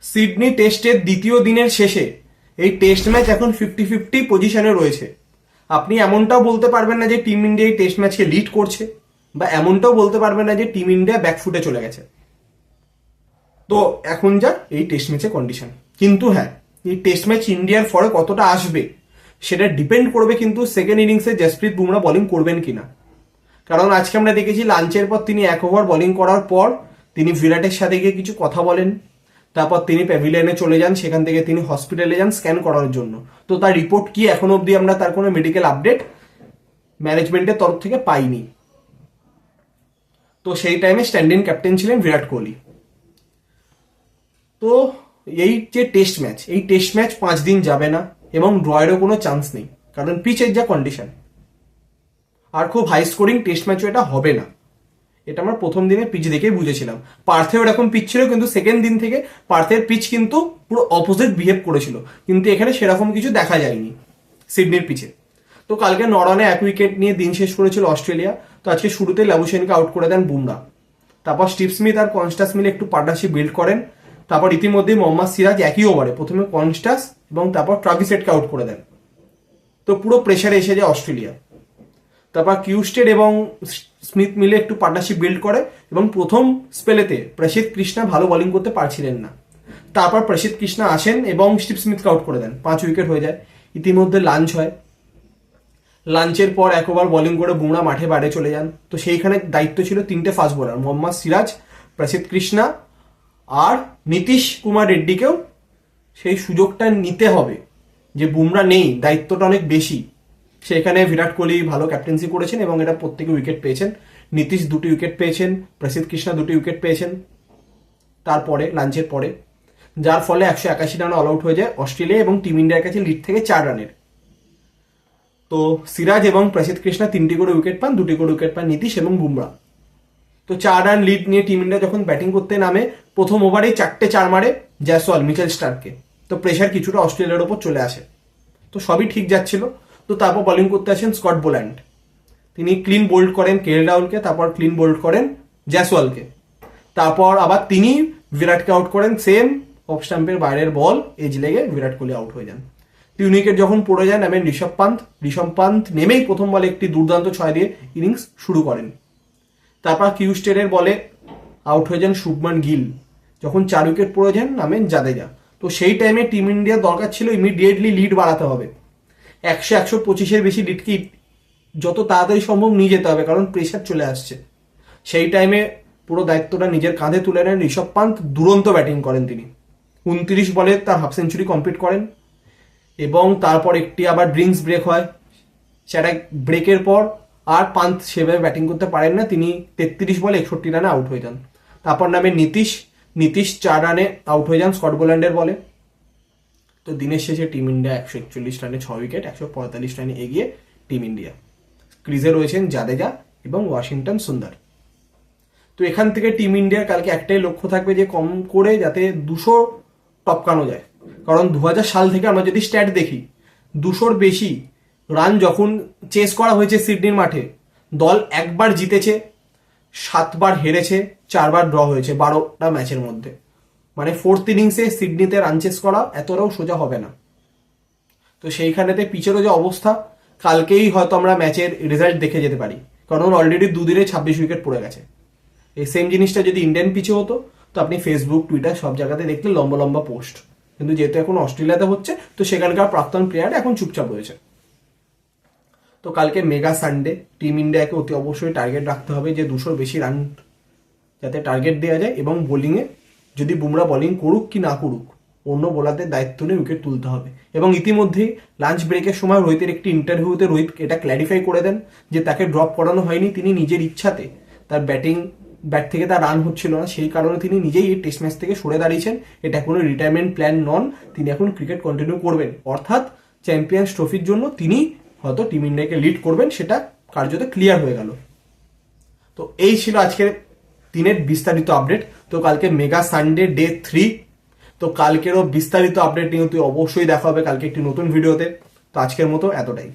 Sydney টেস্টের দ্বিতীয় দিনের শেষে এই টেস্ট ম্যাচ এখন 50-50 পজিশনে রয়েছে। আপনি এমনটাও বলতে পারবেন না যে টিম ইন্ডিয়া এই টেস্ট ম্যাচকে লিড করছে, বা এমনটাও বলতে পারবেন না যে টিম ইন্ডিয়া ব্যাকফুটে চলে গেছে। তো এখন যা এই টেস্ট ম্যাচের কন্ডিশন। কিন্তু হ্যাঁ, এই টেস্ট ম্যাচ ইন্ডিয়ার ফরে কতটা আসবে সেটা ডিপেন্ড করবে কিন্তু সেকেন্ড ইনিংসে জসপ্রীত বুমরা বোলিং করবেন কিনা। কারণ আজকে আমরা দেখেছি লাঞ্চের পর তিনি 1 ওভার বোলিং করার পর তিনি বিরাটের সাথে গিয়ে কিছু কথা বলেন, তারপর তিনি প্যাভিলিয়নে চলে যান, সেখান থেকে তিনি হসপিটালে যান স্ক্যান করার জন্য। তো তার রিপোর্ট কি এখনো অবধি আমরা তার কোনো মেডিকেল আপডেট ম্যানেজমেন্টের তরফ থেকে পাইনি। তো সেই টাইমে স্ট্যান্ড ইন ক্যাপ্টেন ছিলেন বিরাট কোহলি। তো এই যে টেস্ট ম্যাচ, এই টেস্ট ম্যাচ 5 দিন যাবে না এবং ড্রয়েরও কোনো চান্স নেই, কারণ পিচের যা কন্ডিশন। আর খুব হাই স্কোরিং টেস্ট ম্যাচও এটা হবে না, এটা আমরা প্রথম দিনে পিচ দেখেই বুঝেছিলাম। পার্থেও এরকম পিচ ছিল, কিন্তু সেকেন্ড দিন থেকে পার্থের পিচ কিন্তু পুরো অপোজিট বিহেভ করেছিল, কিন্তু এখানে সেরকম কিছু দেখা যায়নি সিডনির পিচে। তো কালকে 9 রানে 1 উইকেট নিয়ে দিন শেষ করেছিল অস্ট্রেলিয়া। তো আজকে শুরুতে লাবুশেনকে আউট করে দেন বুমরা, তারপর স্টিভ স্মিথ আর কনস্টাস মিলে একটু পার্টনারশিপ বিল্ড করেন। তারপর ইতিমধ্যেই মোহাম্মদ সিরাজ একই ওভারে প্রথমে কনস্টাস এবং তারপর ট্রাভিস হেডকে আউট করে দেন। তো পুরো প্রেসারে এসে যায় অস্ট্রেলিয়া। তারপর কিউস্টেড এবং স্মিথ মিলে একটু পার্টনারশিপ বিল্ড করে এবং প্রথম স্পেলেতে প্রসিদ্ধ কৃষ্ণা ভালো বোলিং করতে পারছিলেন না। তারপর প্রসিদ্ধ কৃষ্ণা আসেন এবং স্টিভ স্মিথকে আউট করে দেন, 5 উইকেট হয়ে যায়। ইতিমধ্যে লাঞ্চ হয়, লাঞ্চের পর 1 ওভার বোলিং করে বুমরা মাঠে বাইরে চলে যান। তো সেইখানে দায়িত্ব ছিল 3টে ফাস্ট বোলার, মোহাম্মদ সিরাজ, প্রসিদ্ধ কৃষ্ণা আর নীতিশ কুমার রেড্ডিকেও সেই সুযোগটা নিতে হবে যে বুমরা নেই, দায়িত্বটা অনেক বেশি। সেখানে বিরাট কোহলি ভালো ক্যাপ্টেন্সি করেছেন এবং এটা প্রত্যেকে উইকেট পেয়েছেন। নীতিশ 2টি উইকেট পেয়েছেন, প্রসিদ্ধ কৃষ্ণা 2টি উইকেট পেয়েছেন তারপরে লাঞ্চের পরে, যার ফলে 181 রানে অল আউট হয়ে যায় অস্ট্রেলিয়া এবং টিম ইন্ডিয়ার কাছে লিড থেকে 4 রানের। তো সিরাজ এবং প্রসিদ্ধ কৃষ্ণা 3টি করে উইকেট পান, 2টি করে উইকেট পান নীতিশ এবং বুমরা। তো 4 রান লিড নিয়ে টিম ইন্ডিয়া যখন ব্যাটিং করতে নামে, প্রথম ওভারেই 4টে 4 মারে জয়সওয়াল মিচেল স্টার্ককে। তো প্রেশার কিছুটা অস্ট্রেলিয়ার ওপর চলে আসে, তো সবই ঠিক যাচ্ছিল। তো তারপর বোলিং করতে আসেন স্কট বোল্যান্ড, তিনি ক্লিন বোল্ড করেন কেএল রাহুলকে, তারপর ক্লিন বোল্ড করেন জয়সওয়ালকে, তারপর আবার তিনি বিরাটকে আউট করেন। সেম অফ স্টাম্পের বাইরের বল এজ লেগে বিরাট কোহলি আউট হয়ে যান। 3 উইকেট যখন পড়ে যায় নামেন ঋষভ পান্ত নেমেই প্রথম বলে একটি দুর্দান্ত 6 দিয়ে ইনিংস শুরু করেন। তারপর কিউস্টেডের বলে আউট হয়ে যান শুভমান গিল। যখন 4 উইকেট পড়ে যান নামেন জাদেজা। তো সেই টাইমে টিম ইন্ডিয়ার দরকার ছিল ইমিডিয়েটলি লিড বাড়াতে হবে, 100-125-এর বেশি লিডকে যত তাড়াতাড়ি সম্ভব নিয়ে যেতে হবে, কারণ প্রেশার চলে আসছে। সেই টাইমে পুরো দায়িত্বটা নিজের কাঁধে তুলে নেন ঋষভ পান্ত, দুরন্ত ব্যাটিং করেন তিনি। 29 বলে তার হাফ সেঞ্চুরি কমপ্লিট করেন এবং তারপর একটি আবার ড্রিঙ্কস ব্রেক হয়। সেটা ব্রেকের পর আর পান্ত সেভাবে ব্যাটিং করতে পারেন না, তিনি 33 বলে 61 রানে আউট হয়ে যান। তারপর নামে নীতিশ 4 রানে আউট হয়ে যান স্কট বোল্যান্ডের বলে। তো দিনের শেষে টিম ইন্ডিয়া 141 রানে 6 উইকেট, 145 রানে এগিয়ে টিম ইন্ডিয়া। ক্রিজে রয়েছেন জাদেজা এবং ওয়াশিংটন সুন্দর। তো এখান থেকে টিম ইন্ডিয়ার কালকে একটাই লক্ষ্য থাকবে যে কম করে যাতে 200 টপকানো যায়, কারণ 2000 সাল থেকে আমরা যদি স্ট্যাট দেখি 200-র বেশি রান যখন চেস করা হয়েছে সিডনির মাঠে, দল 1 বার জিতেছে, 7 বার হেরেছে, 4 বার ড্র হয়েছে 12টা ম্যাচের মধ্যে। মানে 4th ইনিংসে সিডনিতে রান চেস করা এতটাও সোজা হবে না। তো সেইখানেতে পিচেরও যে অবস্থা, কালকেই হয়তো আমরা ম্যাচের রেজাল্ট দেখে যেতে পারি, কারণ অলরেডি 2 দিনে 26 উইকেট পড়ে গেছে। এই সেম জিনিসটা যদি ইন্ডিয়ান পিচে হতো তো আপনি ফেসবুক টুইটার সব জায়গাতে দেখলে লম্বা লম্বা পোস্ট, কিন্তু যেহেতু এখন অস্ট্রেলিয়াতে হচ্ছে তো সেখানকার প্রাক্তন প্লেয়ার এখন চুপচাপ রয়েছে। তো কালকে মেগা সানডে, টিম ইন্ডিয়াকে অতি অবশ্যই টার্গেট রাখতে হবে যে 200-র বেশি রান যাতে টার্গেট দেওয়া যায়, এবং বোলিংয়ে যদি বুমরা বোলিং করুক কি না করুক অন্য বোলারদের দায়িত্ব নিয়ে উইকেট তুলতে হবে। এবং ইতিমধ্যেই লাঞ্চ ব্রেকের সময় রোহিতের একটি ইন্টারভিউতে রোহিত এটা ক্ল্যারিফাই করে দেন যে তাকে ড্রপ করানো হয়নি, তিনি নিজের ইচ্ছাতে, তার ব্যাট থেকে তার রান হচ্ছিল না, সেই কারণে তিনি নিজেই এই টেস্ট ম্যাচ থেকে সরে দাঁড়িয়েছেন। এটা কোনো রিটায়ারমেন্ট প্ল্যান নন, তিনি এখন ক্রিকেট কন্টিনিউ করবেন, অর্থাৎ চ্যাম্পিয়ন্স ট্রফির জন্য তিনি হয়তো টিম ইন্ডিয়াকে লিড করবেন, সেটা কার্যত ক্লিয়ার হয়ে গেল। তো এই ছিল আজকের দিনের বিস্তারিত আপডেট। তো কালকে মেগা সানডে ডে 3, তো কালকেরও বিস্তারিত আপডেট নিয়ে তুই অবশ্যই দেখা হবে কালকে একটি নতুন ভিডিওতে। তো আজকের মতো এতটাই।